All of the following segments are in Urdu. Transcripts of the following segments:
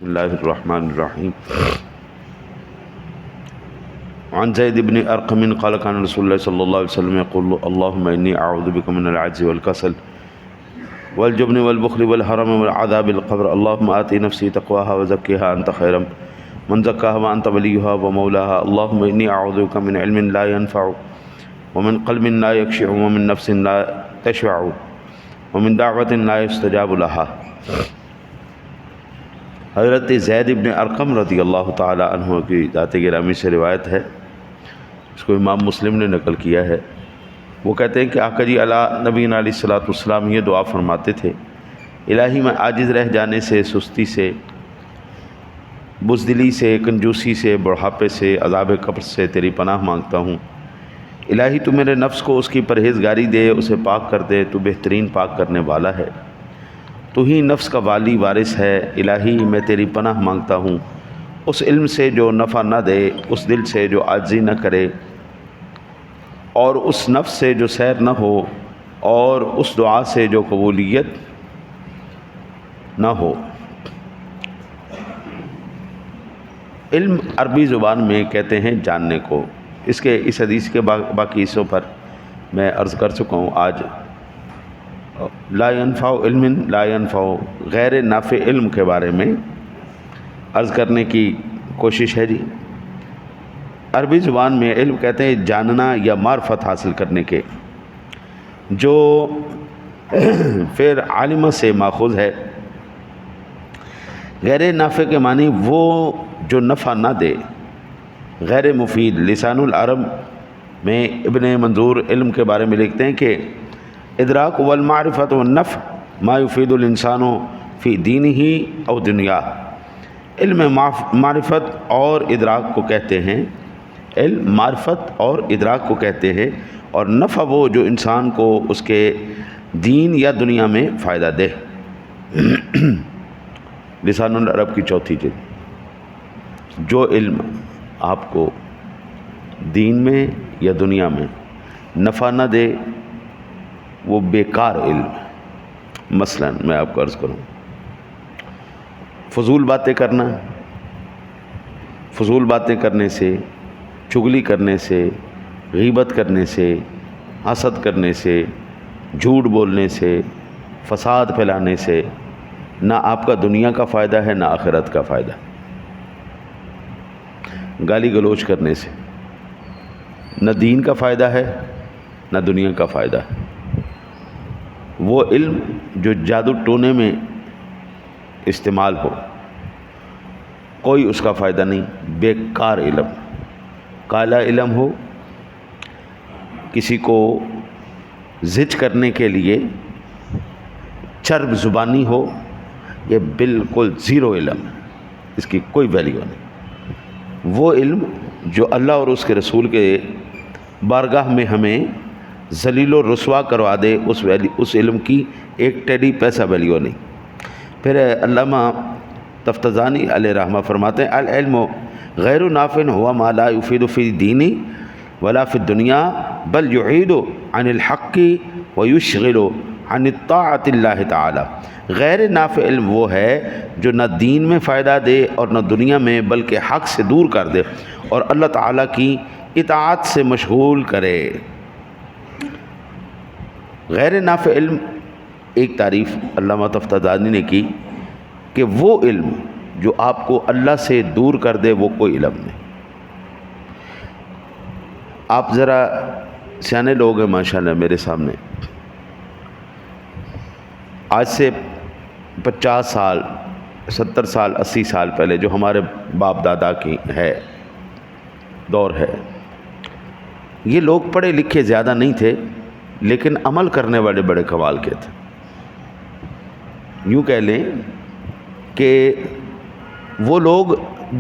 بسم اللہ الرحمن الرحیم عن زید بن ارقم قال كان رسول الله صلی اللہ علیہ وسلم يقول اللهم انی اعوذ بک من العجز والکسل والجبن والبخل والحرم والعذاب القبر اللهم آتی نفسی تقواها وزکیها انت خیر من زکاها وانت ولیها ومولاها اللهم انی اعوذ بک من علم لا ينفع ومن قلب لا يخشع ومن نفس لا تشبع ومن دعوة لا يستجاب لها۔ حضرت زید بن ارقم رضی اللہ تعالی عنہ کی ذات گرامی سے روایت ہے، اس کو امام مسلم نے نقل کیا ہے۔ وہ کہتے ہیں کہ آقا جی نبینا علیہ الصلوۃ والسلام یہ دعا فرماتے تھے، الہی میں عاجز رہ جانے سے، سستی سے، بزدلی سے، کنجوسی سے، بڑھاپے سے، عذاب قبر سے تیری پناہ مانگتا ہوں۔ الہی تو میرے نفس کو اس کی پرہیزگاری دے، اسے پاک کر دے، تو بہترین پاک کرنے والا ہے، تو ہی نفس کا والی وارث ہے۔ الہی میں تیری پناہ مانگتا ہوں اس علم سے جو نفع نہ دے، اس دل سے جو عاجزی نہ کرے، اور اس نفس سے جو سیر نہ ہو، اور اس دعا سے جو قبولیت نہ ہو۔ علم عربی زبان میں کہتے ہیں جاننے کو۔ اس حدیث کے باقی حصوں پر میں عرض کر چکا ہوں۔ آج لا ينفع علم لا ينفع، غیر نافع علم کے بارے میں عرض کرنے کی کوشش ہے۔ جی عربی زبان میں علم کہتے ہیں جاننا یا معرفت حاصل کرنے کے، جو پھر عالمہ سے ماخوذ ہے۔ غیر نافع کے معنی وہ جو نفع نہ دے، غیر مفید۔ لسان العرب میں ابن منظور علم کے بارے میں لکھتے ہیں کہ ادراک والمعرفت والنفع ما یفید الانسان فی دینہ او دنیا۔ علم معرفت اور ادراک کو کہتے ہیں، علم معرفت اور ادراک کو کہتے ہیں، اور نفع وہ جو انسان کو اس کے دین یا دنیا میں فائدہ دے۔ لسان العرب کی چوتھی جلد۔ جو علم آپ کو دین میں یا دنیا میں نفع نہ دے وہ بیکار علم۔ مثلا میں آپ کو عرض کروں، فضول باتیں کرنا، فضول باتیں کرنے سے، چغلی کرنے سے، غیبت کرنے سے، حسد کرنے سے، جھوٹ بولنے سے، فساد پھیلانے سے نہ آپ کا دنیا کا فائدہ ہے نہ آخرت کا فائدہ۔ گالی گلوچ کرنے سے نہ دین کا فائدہ ہے نہ دنیا کا فائدہ ہے۔ وہ علم جو جادو ٹونے میں استعمال ہو، کوئی اس کا فائدہ نہیں، بیکار علم۔ کالا علم ہو، کسی کو زج کرنے کے لیے چرب زبانی ہو، یہ بالکل زیرو علم ہے، اس کی کوئی ویلیو نہیں۔ وہ علم جو اللہ اور اس کے رسول کے بارگاہ میں ہمیں ذلیل و رسوا کروا دے، اس علم کی ایک ٹیڈی پیسہ ویلیو نہیں۔ پھر علامہ تفتزانی علیہ رحمہ فرماتے ہیں العلم غیر نافع ہوا ما لا یفید فی دینی ولا فی الدنیا بل یعید عن الحق ویشغل عن طاعت اللہ تعالی۔ غیر نافع علم وہ ہے جو نہ دین میں فائدہ دے اور نہ دنیا میں، بلکہ حق سے دور کر دے اور اللہ تعالیٰ کی اطاعت سے مشغول کرے۔ غیر نافع علم ایک تعریف علامہ تفتزانی نے کی کہ وہ علم جو آپ کو اللہ سے دور کر دے وہ کوئی علم نہیں۔ آپ ذرا سیانے لوگ ہیں ماشاءاللہ میرے سامنے، آج سے 50 سال 70 سال 80 سال پہلے جو ہمارے باپ دادا کی ہے دور ہے، یہ لوگ پڑھے لکھے زیادہ نہیں تھے لیکن عمل کرنے والے بڑے کمال کے تھے۔ یوں کہہ لیں کہ وہ لوگ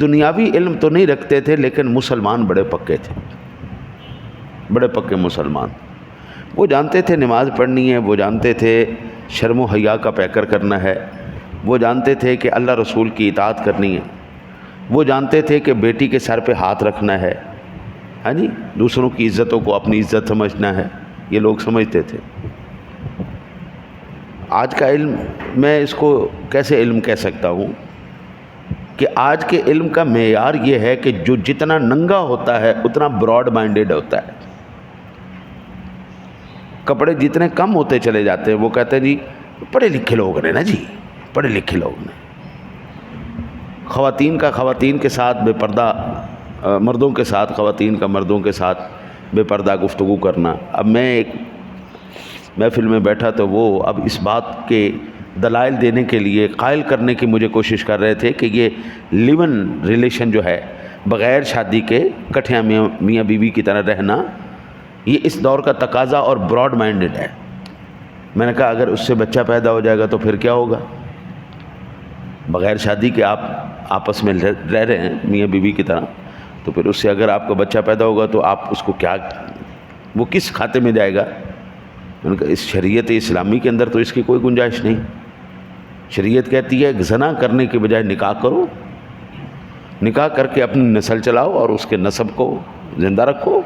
دنیاوی علم تو نہیں رکھتے تھے لیکن مسلمان بڑے پکے تھے، بڑے پکے مسلمان۔ وہ جانتے تھے نماز پڑھنی ہے، وہ جانتے تھے شرم و حیا کا پیکر کرنا ہے، وہ جانتے تھے کہ اللہ رسول کی اطاعت کرنی ہے، وہ جانتے تھے کہ بیٹی کے سر پہ ہاتھ رکھنا ہے، ہاں جی، دوسروں کی عزتوں کو اپنی عزت سمجھنا ہے، یہ لوگ سمجھتے تھے۔ آج کا علم میں اس کو کیسے علم کہہ سکتا ہوں کہ آج کے علم کا معیار یہ ہے کہ جو جتنا ننگا ہوتا ہے اتنا براڈ مائنڈڈ ہوتا ہے. کپڑے جتنے کم ہوتے چلے جاتے ہیں وہ کہتے ہیں جی پڑھے لکھے لوگ نے نا، جی پڑھے لکھے لوگ نے. خواتین کا خواتین کے ساتھ بے پردہ، مردوں کے ساتھ خواتین کا مردوں کے ساتھ بے پردہ گفتگو کرنا. اب میں ایک محفل میں بیٹھا تو وہ اب اس بات کے دلائل دینے کے لیے قائل کرنے کی مجھے کوشش کر رہے تھے کہ یہ لیون ریلیشن جو ہے بغیر شادی کے کٹھیاں میاں بیوی کی طرح رہنا، یہ اس دور کا تقاضا اور براڈ مائنڈڈ ہے. میں نے کہا اگر اس سے بچہ پیدا ہو جائے گا تو پھر کیا ہوگا؟ بغیر شادی کے آپ آپس میں رہ رہے ہیں میاں بیوی کی طرح، تو پھر اس سے اگر آپ کا بچہ پیدا ہوگا تو آپ اس کو کیا، وہ کس کھاتے میں جائے گا؟ میں نے کہا اس شریعت اسلامی کے اندر تو اس کی کوئی گنجائش نہیں. شریعت کہتی ہے زنا کرنے کے بجائے نکاح کرو، نکاح کر کے اپنی نسل چلاؤ اور اس کے نسب کو زندہ رکھو.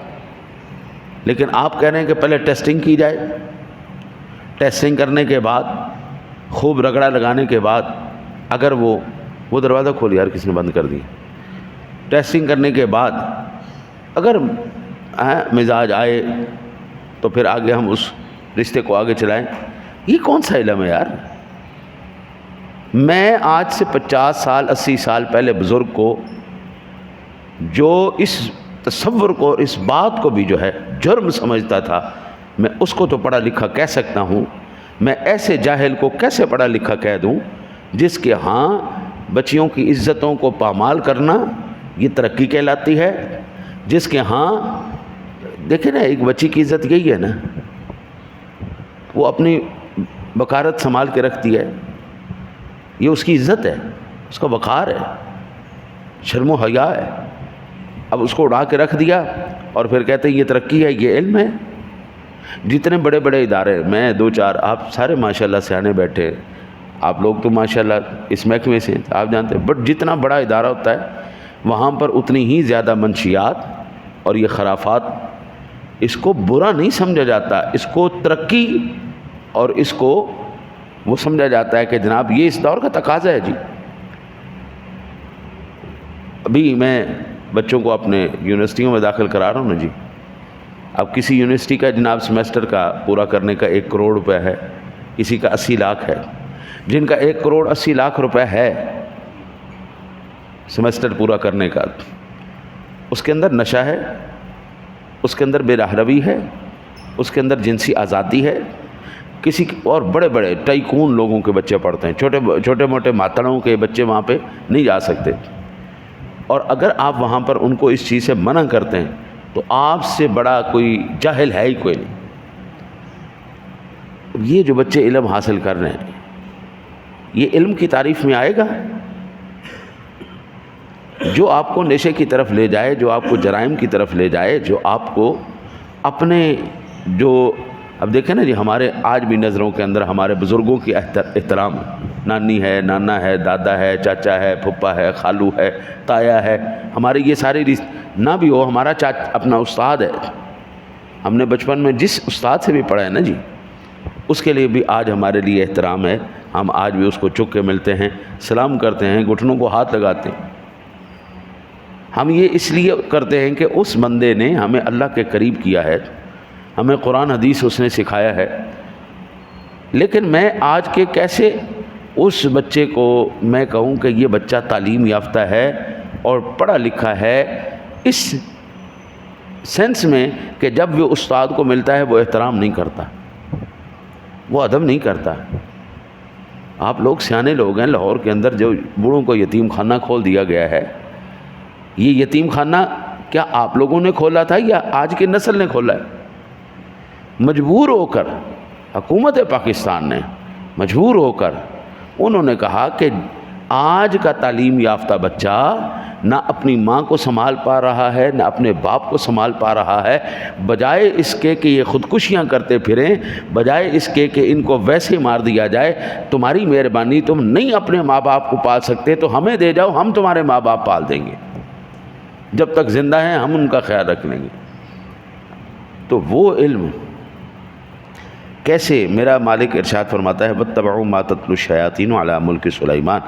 لیکن آپ کہہ رہے ہیں کہ پہلے ٹیسٹنگ کی جائے، ٹیسٹنگ کرنے کے بعد خوب رگڑا لگانے کے بعد اگر وہ دروازہ کھول یار کس نے بند کر دی، ٹیسٹنگ کرنے کے بعد اگر مزاج آئے تو پھر آگے ہم اس رشتے کو آگے چلائیں. یہ کون سا علم ہے یار؟ میں آج سے 50 سال 80 سال پہلے بزرگ کو جو اس تصور کو اور اس بات کو بھی جو ہے جرم سمجھتا تھا، میں اس کو تو پڑھا لکھا کہہ سکتا ہوں. میں ایسے جاہل کو کیسے پڑھا لکھا کہہ دوں جس کے ہاں بچیوں کی عزتوں کو پامال کرنا یہ ترقی کہلاتی ہے، جس کے ہاں دیکھیں نا ایک بچی کی عزت یہی ہے نا، وہ اپنی بکارت سنبھال کے رکھتی ہے، یہ اس کی عزت ہے، اس کا وقار ہے، شرم و حیا ہے. اب اس کو اڑا کے رکھ دیا اور پھر کہتے ہیں یہ ترقی ہے، یہ علم ہے. جتنے بڑے بڑے ادارے، میں 2-4 آپ سارے ماشاءاللہ سیانے بیٹھے، آپ لوگ تو ماشاءاللہ اس محکمے سے آپ جانتے ہیں، بٹ جتنا بڑا ادارہ ہوتا ہے وہاں پر اتنی ہی زیادہ منشیات اور یہ خرافات. اس کو برا نہیں سمجھا جاتا، اس کو ترقی اور اس کو وہ سمجھا جاتا ہے کہ جناب یہ اس دور کا تقاضا ہے. جی ابھی میں بچوں کو اپنے یونیورسٹیوں میں داخل کرا رہا ہوں نا جی. اب کسی یونیورسٹی کا جناب سیمسٹر کا پورا کرنے کا 1 کروڑ روپے ہے، کسی کا 80 لاکھ ہے. جن کا 1 کروڑ 80 لاکھ روپے ہے سیمسٹر پورا کرنے کا، اس کے اندر نشہ ہے، اس کے اندر بے راہروی ہے، اس کے اندر جنسی آزادی ہے. کسی اور بڑے بڑے ٹائکون لوگوں کے بچے پڑھتے ہیں، چھوٹے موٹے ماتڑوں کے بچے وہاں پہ نہیں جا سکتے. اور اگر آپ وہاں پر ان کو اس چیز سے منع کرتے ہیں تو آپ سے بڑا کوئی جاہل ہے ہی کوئی نہیں. یہ جو بچے علم حاصل کر رہے ہیں یہ علم کی تعریف میں آئے گا؟ جو آپ کو نشے کی طرف لے جائے، جو آپ کو جرائم کی طرف لے جائے، جو آپ کو اپنے جو اب دیکھیں نا جی ہمارے آج بھی نظروں کے اندر ہمارے بزرگوں کی احترام، نانی ہے، نانا ہے، دادا ہے، چاچا ہے، پھپھا ہے، خالو ہے، تایا ہے، ہمارے یہ سارے نہ بھی ہو ہمارا اپنا استاد ہے. ہم نے بچپن میں جس استاد سے بھی پڑھا ہے نا جی اس کے لیے بھی آج ہمارے لیے احترام ہے. ہم آج بھی اس کو چک کے ملتے ہیں، سلام کرتے ہیں، گھٹنوں کو ہاتھ لگاتے ہیں. ہم یہ اس لیے کرتے ہیں کہ اس بندے نے ہمیں اللہ کے قریب کیا ہے، ہمیں قرآن حدیث اس نے سکھایا ہے. لیکن میں آج کے کیسے اس بچے کو میں کہوں کہ یہ بچہ تعلیم یافتہ ہے اور پڑھا لکھا ہے، اس سینس میں کہ جب وہ استاد کو ملتا ہے وہ احترام نہیں کرتا، وہ ادب نہیں کرتا. آپ لوگ سیانے لوگ ہیں، لاہور کے اندر جو بوڑھوں کو یتیم خانہ کھول دیا گیا ہے، یہ یتیم خانہ کیا آپ لوگوں نے کھولا تھا یا آج کی نسل نے کھولا ہے؟ مجبور ہو کر حکومت پاکستان نے مجبور ہو کر انہوں نے کہا کہ آج کا تعلیم یافتہ بچہ نہ اپنی ماں کو سنبھال پا رہا ہے نہ اپنے باپ کو سنبھال پا رہا ہے. بجائے اس کے کہ یہ خودکشیاں کرتے پھریں، بجائے اس کے کہ ان کو ویسے مار دیا جائے، تمہاری مہربانی تم نہیں اپنے ماں باپ کو پال سکتے تو ہمیں دے جاؤ، ہم تمہارے ماں باپ پال دیں گے، جب تک زندہ ہیں ہم ان کا خیال رکھ لیں گے. تو وہ علم کیسے؟ میرا مالک ارشاد فرماتا ہے واتبعوا ما تتلو الشیاطین علی ملک سلیمان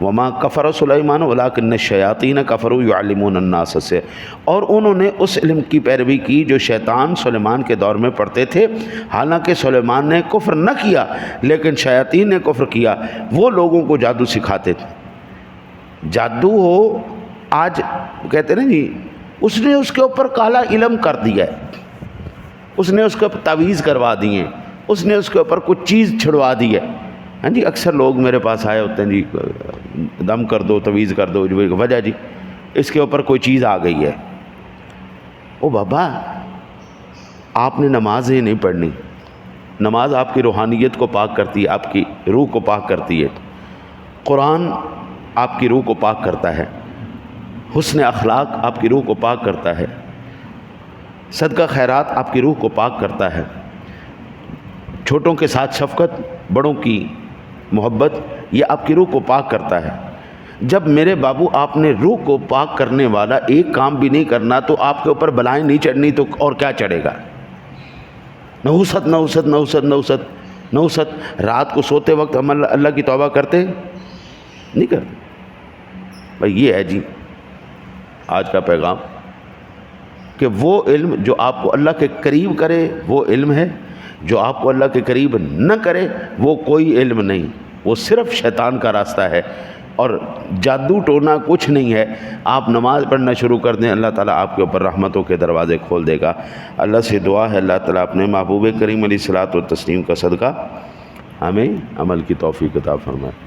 وما کفر سلیمان ولکن الشیاطین کفروا یعلمون الناس سے، اور انہوں نے اس علم کی پیروی کی جو شیطان سلیمان کے دور میں پڑھتے تھے، حالانکہ سلیمان نے کفر نہ کیا لیکن شیاطین نے کفر کیا، وہ لوگوں کو جادو سکھاتے تھے۔ جادو ہو آج کہتے ہیں نا جی، اس نے اس کے اوپر کالا علم کر دیا ہے، اس نے اس کے اوپر تعویذ کروا دی ہیں، اس نے اس کے اوپر کچھ چیز چھڑوا دی ہے۔ ہاں جی، اکثر لوگ میرے پاس آئے ہوتے ہیں جی دم کر دو، تعویذ کر دو، وجہ جی اس کے اوپر کوئی چیز آ گئی ہے۔ او بابا، آپ نے نماز ہی نہیں پڑھنی، نماز آپ کی روحانیت کو پاک کرتی ہے، آپ کی روح کو پاک کرتی ہے، قرآن آپ کی روح کو پاک کرتا ہے، حسن اخلاق آپ کی روح کو پاک کرتا ہے، صدقہ خیرات آپ کی روح کو پاک کرتا ہے، چھوٹوں کے ساتھ شفقت، بڑوں کی محبت، یہ آپ کی روح کو پاک کرتا ہے۔ جب میرے بابو آپ نے روح کو پاک کرنے والا ایک کام بھی نہیں کرنا تو آپ کے اوپر بلائیں نہیں چڑھنی تو اور کیا چڑھے گا؟ نحوست نحوست نحوست نحوست نحوست۔ رات کو سوتے وقت ہم اللہ کی توبہ کرتے نہیں کرتے؟ بھائی یہ ہے جی آج کا پیغام، کہ وہ علم جو آپ کو اللہ کے قریب کرے وہ علم ہے، جو آپ کو اللہ کے قریب نہ کرے وہ کوئی علم نہیں، وہ صرف شیطان کا راستہ ہے، اور جادو ٹونا کچھ نہیں ہے۔ آپ نماز پڑھنا شروع کر دیں، اللہ تعالیٰ آپ کے اوپر رحمتوں کے دروازے کھول دے گا۔ اللہ سے دعا ہے اللہ تعالیٰ اپنے محبوب کریم علیہ الصلوۃ والتسلیم کا صدقہ ہمیں عمل کی توفیق عطا فرمائے۔